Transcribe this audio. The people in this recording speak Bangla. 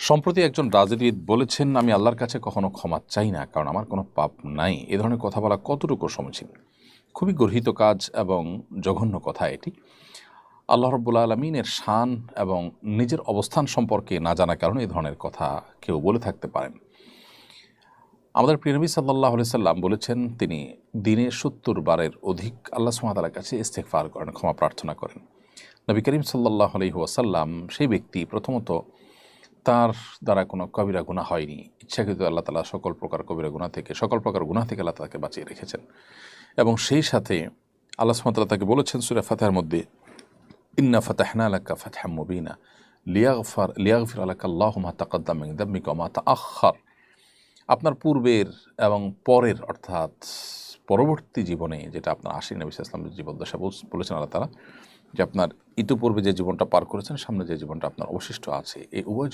সম্প্রতি একজন রাজনীতিবিদ বলেছেন, আমি আল্লাহর কাছে কখনো ক্ষমা চাই না, কারণ আমার কোনো পাপ নাই। এ ধরনের কথা বলা কতটুকু সমীচীন? খুবই গর্হিত কাজ এবং জঘন্য কথা এটি। আল্লাহ রাব্বুল আলামিনের শান এবং নিজের অবস্থান সম্পর্কে না জানার কারণে এ ধরনের কথা কেউ বলে থাকতে পারেন। আমাদের প্রিয় নবী সাল্লাল্লাহু আলাইহি সাল্লাম বলেছেন, তিনি দিনে ৭০ বারের অধিক আল্লাহ সুবহানাহু ওয়া তাআলার কাছে ইস্তেগফার করেন, ক্ষমা প্রার্থনা করেন। নবী করিম সাল্লাল্লাহু আলাইহি ওয়াসাল্লাম সেই ব্যক্তি, প্রথমত তার দ্বারা কোনো কবিরা গুনাহ হয়নি। ইচ্ছাকৃত আল্লাহ তাআলা সকল প্রকার কবিরা গুনাহ থেকে, সকল প্রকার গুনাহ থেকে আল্লাহ তাকে বাঁচিয়ে রেখেছেন। এবং সেই সাথে আল্লাহ সুবহানাহু ওয়া তাআলা তাকে বলেছেন সূরা ফাতিহার মধ্যে, ইন্না ফাতাহনা লাকা ফাতহাম মুবিনা লিয়াগফির লাকা আল্লাহু মা তাকাদ্দামা মিন যামবিকা ওয়া মা তাআখার। আপনার পূর্বের এবং পরের, অর্থাৎ পরবর্তী জীবনে, যেটা আপনার আশির নবী সাল্লাল্লাহু আলাইহি ওয়াসাল্লামের জীবদ্দশা বলেছেন আল্লাহ তাআলা, যে আপনার ইতিপূর্বে যে জীবনটা পার করেছেন, সামনে যে জীবনটা আপনার অবশিষ্ট আছে, এই উভয়